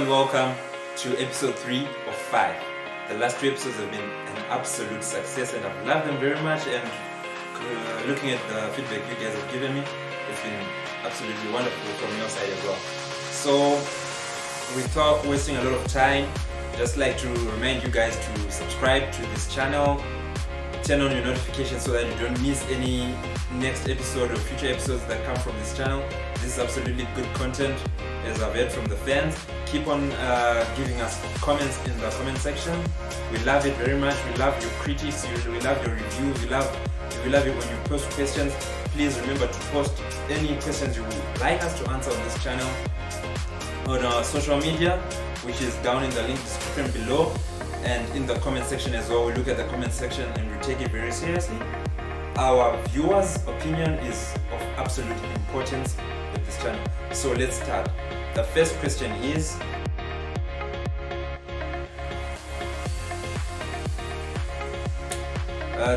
and welcome to episode 3 of 5. The last 2 episodes have been an absolute success and I've loved them very much, and looking at the feedback you guys have given me, it's been absolutely wonderful from your side as well. So without wasting a lot of time, just like to remind you guys to subscribe to this channel, turn on your notifications so that you don't miss any next episode or future episodes that come from this channel. This is absolutely good content, as I've heard from the fans. Keep on giving us comments in the comment section. We love it very much. We love your critics, we love your reviews, we love it when you post questions. Please remember to post any questions you would like us to answer on this channel on our social media, which is down in the link description below, and in the comment section as well. We look at the comment section and we take it very seriously. Our viewers' opinion is of absolute importance with this channel. So let's start. The first question is,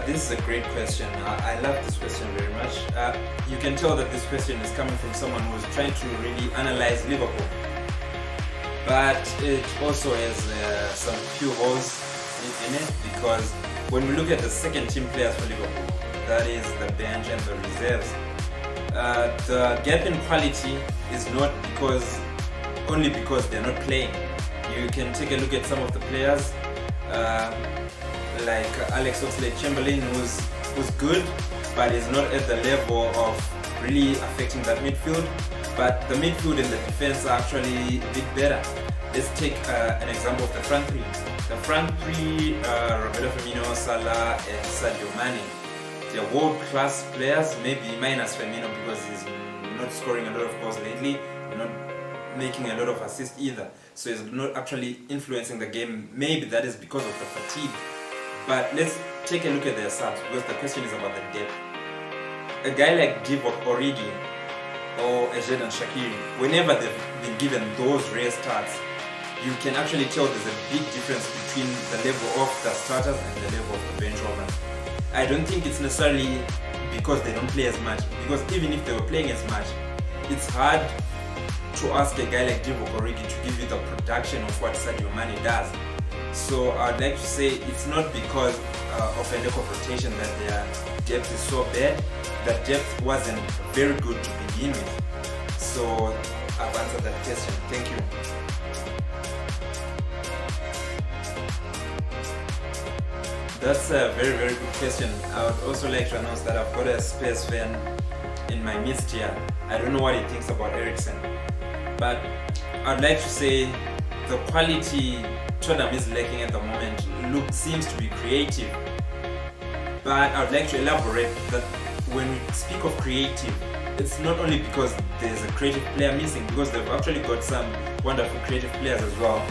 this is a great question. I love this question very much. You can tell that this question is coming from someone who's trying to really analyze Liverpool, but it also has some few holes in it, because when we look at the second team players for Liverpool, that is the bench and the reserves, the gap in quality is not only because they're not playing. You can take a look at some of the players like Alex Oxlade-Chamberlain, who's good, but is not at the level of really affecting that midfield. But the midfield and the defense are actually a bit better. Let's take an example of the front three. The front three, Roberto Firmino, Salah and Sadio Mane. They're world-class players, maybe minus Firmino because he's not scoring a lot of goals lately, and not making a lot of assists either. So he's not actually influencing the game. Maybe that is because of the fatigue. But let's take a look at their subs, because the question is about the depth. A guy like Divock Origi or Xherdan Shaqiri, whenever they've been given those rare starts, you can actually tell there's a big difference between the level of the starters and the level of the bench warmers. I don't think it's necessarily because they don't play as much, because even if they were playing as much, it's hard to ask a guy like Divock Origi to give you the production of what Sadio Mane does. So I'd like to say it's not because of a lack of rotation that their depth is so bad. The depth wasn't very good to begin with. So I've answered that question. Thank you. That's a very, very good question. I would also like to announce that I've got a Spurs fan in my midst here. I don't know what he thinks about Eriksen, but I'd like to say the quality Tottenham is lacking at the moment seems to be creative. But I'd like to elaborate that when we speak of creative, it's not only because there's a creative player missing, because they've actually got some wonderful creative players as well.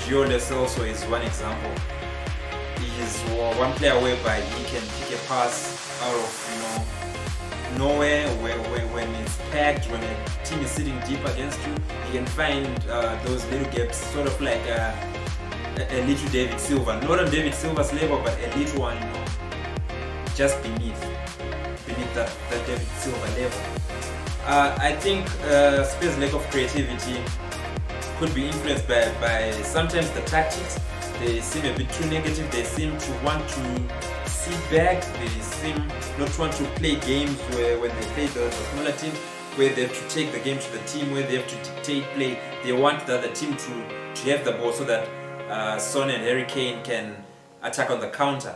Gio also is one example. He's one player whereby he can pick a pass out of nowhere, when it's packed, when a team is sitting deep against you, he can find those little gaps, sort of like a little David Silva, not on David Silva's level, but a little one, just beneath that David Silva level. I think Spurs' lack of creativity could be influenced by sometimes the tactics. They seem a bit too negative. They seem to want to sit back. They seem not to want to play games when they play the smaller teams, where they have to take the game to the team, where they have to dictate play. They want the other team to have the ball so that Son and Eriksen can attack on the counter.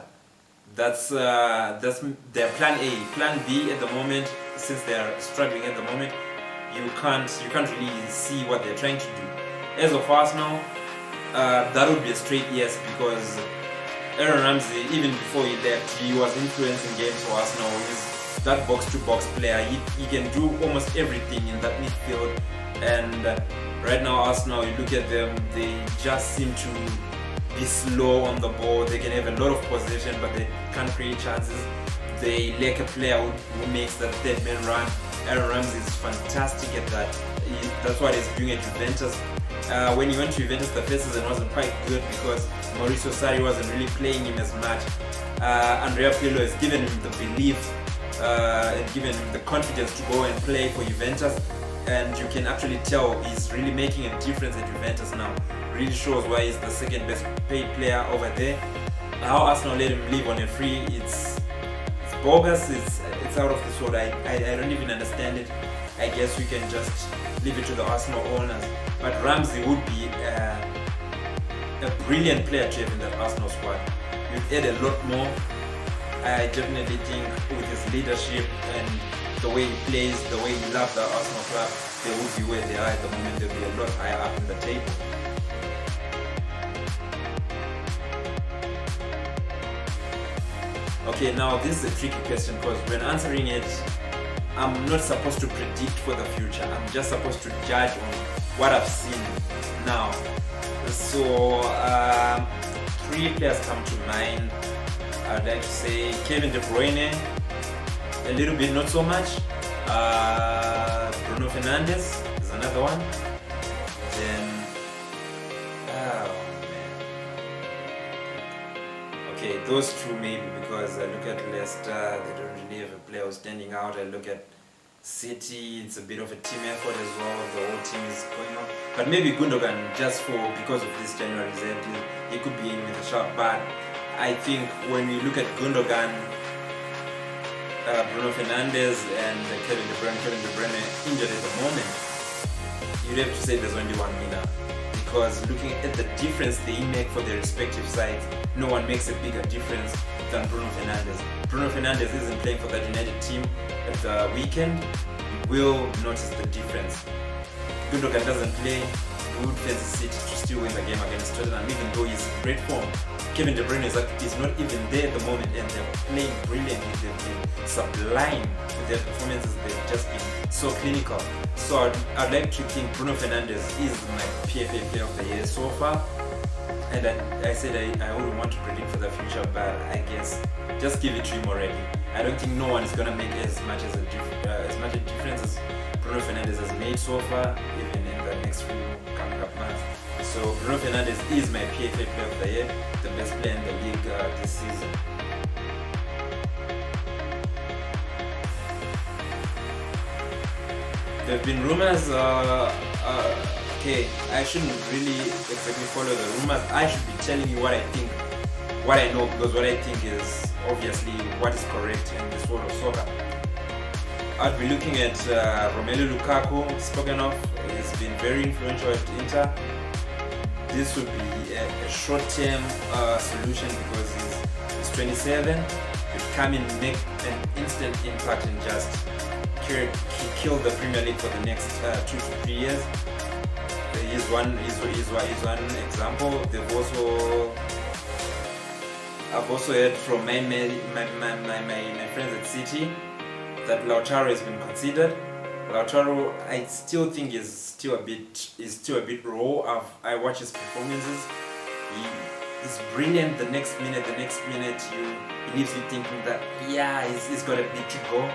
That's their plan A. Plan B at the moment, since they are struggling at the moment, you can't really see what they're trying to do. As of Arsenal, that would be a straight yes, because Aaron Ramsey, even before he left, he was influencing games for Arsenal. He's that box-to-box player. He can do almost everything in that midfield. And right now, Arsenal, you look at them, they just seem to be slow on the ball. They can have a lot of possession, but they can't create chances. They lack a player who makes that third man run. Aaron Ramsey is fantastic at that. That's what he's doing at Juventus. When he went to Juventus, the first season wasn't quite good because Mauricio Sarri wasn't really playing him as much. Andrea Pirlo has given him the belief and given him the confidence to go and play for Juventus. and you can actually tell he's really making a difference at Juventus now. Really shows why he's the second best paid player over there. How Arsenal let him leave on a free, it's bogus, it's out of this world. I don't even understand it. I guess we can just leave it to the Arsenal owners. But Ramsey would be a brilliant player to have in that Arsenal squad. You'd add a lot more. I definitely think with his leadership and the way he plays, the way he loves the Arsenal club, they will be where they are at the moment. They'll be a lot higher up in the table. Okay, now this is a tricky question because when answering it, I'm not supposed to predict for the future. I'm just supposed to judge on what I've seen now. So, 3 players come to mind. I'd like to say Kevin De Bruyne, a little bit, not so much. Bruno Fernandes is another one. Then, oh man. Okay, those 2 maybe, because I look at Leicester, they don't really have a player who's standing out. I look at City, it's a bit of a team effort as well. The whole team is going on. But maybe Gundogan, because of this January reserve deal, he could be in with a shot. But I think when we look at Gundogan, Bruno Fernandes and Kevin De Bruyne injured at the moment, you'd have to say there's only one winner. Because looking at the difference they make for their respective sides, no one makes a bigger difference than Bruno Fernandes. Bruno Fernandes isn't playing for that United team at the weekend. You will notice the difference. Gundogan doesn't play. He would face City to still win the game against Tottenham, even though he's in great form. Kevin De Bruyne is not even there at the moment, and they're playing brilliantly. They've been sublime with their performances. They've just been so clinical. So I'd like to think Bruno Fernandes is my PFA player of the year so far. And I said I wouldn't want to predict for the future, but I guess just give it to him already. I don't think no one is going to make as much a difference as Bruno Fernandes has made so far, even in the next few coming up months. So Bruno Fernandes is my PFA player of the year, the best player in the league this season. There have been rumors. Okay, I shouldn't really exactly follow the rumors. I should be telling you what I think, what I know, because what I think is obviously what is correct in this world of soccer. I'd be looking at Romelu Lukaku, spoken of. He's been very influential at Inter. This would be a short-term solution because he's 27. He'd come in, make an instant impact, and just kill the Premier League for the next 2 to 3 years. He's one example. I've also heard from my friends at City that Lautaro has been considered. Lautaro, I still think is still a bit raw. I watch his performances. He's brilliant. The next minute, he leaves you thinking that he's got a bit to go.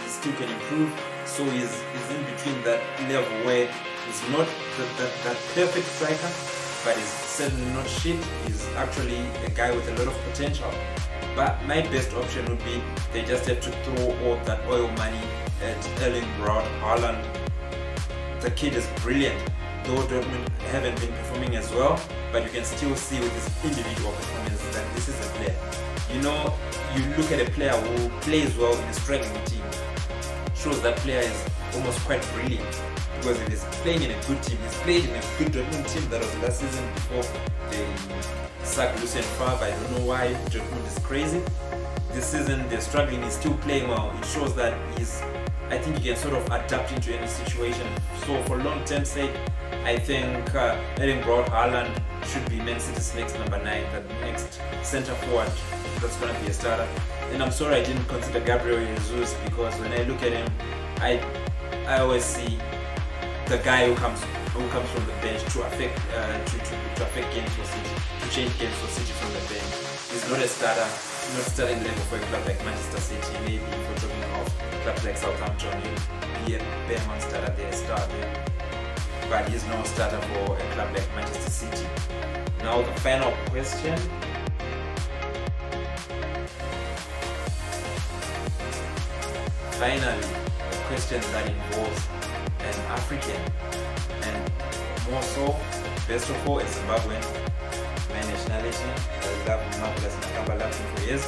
He still can improve. So he's in between that level where he's not that perfect striker, but he's certainly not shit. He's actually a guy with a lot of potential. But my best option would be they just have to throw all that oil money at Erling Braut Haaland. The kid is brilliant, though Dortmund haven't been performing as well, but you can still see with his individual performance that this is a player. You know, you look at a player who plays well in a struggling team, shows that player is almost quite brilliant. Because if he's playing in a good team, he's played in a good Dortmund team that was last season before they sacked Lucien Favre. I don't know why Dortmund is crazy. This season they're struggling, he's still playing well. It shows that I think he can sort of adapt into any situation. So for long-term sake, I think Erling Braut Haaland should be Man City's next number 9, the next centre forward that's going to be a starter. And I'm sorry I didn't consider Gabriel Jesus, because when I look at him, I always see the guy who comes from the bench to affect games for City, to change games for City from the bench. He's not a starter, not starting level for a club like Manchester City. Maybe if we're talking of clubs like Southampton, he'll be a bare starter there, star there. But he's no starter for a club like Manchester City. Now the final question. Finally, a question that involves a an African, and more so, best of all, a Zimbabwean. My nationality, I love Marvelous Nakamba, loved him for years.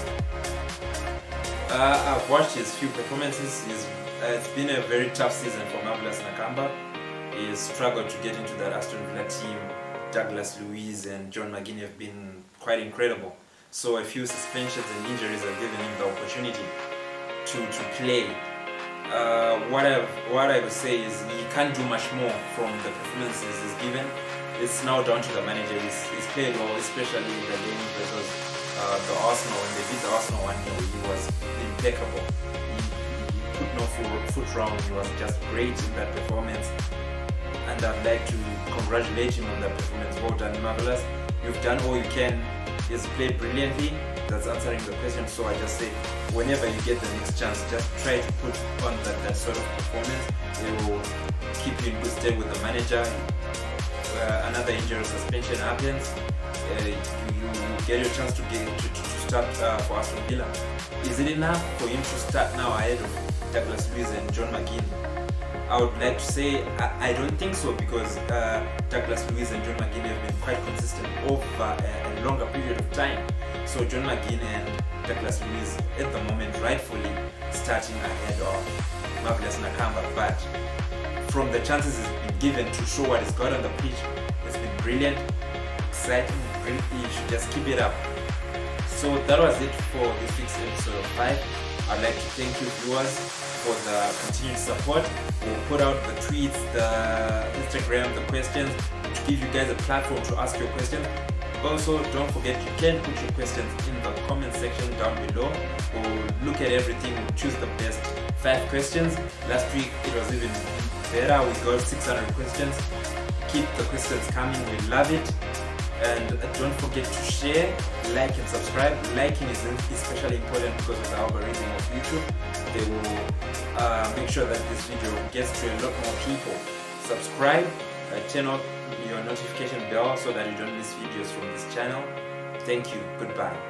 I've watched his few performances. It's been a very tough season for Marvelous Nakamba. He struggled to get into that Aston Villa team. Douglas Luiz and John McGinn have been quite incredible. So a few suspensions and injuries have given him the opportunity to play. What I would say is he can't do much more from the performances he's given. It's now down to the manager. He's played well, especially in the game versus the Arsenal. When they beat the Arsenal 1-0, he was impeccable. He put no foot wrong. He was just great in that performance. And I'd like to congratulate him on that performance. Well done, Marvelous. You've done all you can. He's played brilliantly. That's answering the question. So I just say, whenever you get the next chance, just try to put on that sort of performance. It will keep you in good stead with the manager. Another injury suspension happens. You get your chance to start for Aston Villa. Is it enough for him to start now ahead of Douglas Luiz and John McGinn? I would like to say I don't think so, because Douglas Luiz and John McGinn have been quite consistent over a longer period of time. So John McGinn and Douglas Luiz at the moment rightfully starting ahead of Marvelous Nakamba, but from the chances he's been given to show what he's got on the pitch, it's been brilliant, exciting, brilliant. You should just keep it up. So that was it for this week's episode of 5. I'd like to thank you viewers for the continued support. We'll put out the tweets, the Instagram, the questions, to give you guys a platform to ask your questions. Also, don't forget, you can put your questions in the comment section down below. We'll look at everything, we'll choose the best 5 questions. Last week it was even better, we got 600 questions. Keep the questions coming, we love it. And don't forget to share, like and subscribe. Liking is especially important because of the algorithm of YouTube. They will make sure that this video gets to a lot more people. Subscribe, turn on your notification bell so that you don't miss videos from this channel. Thank you, goodbye.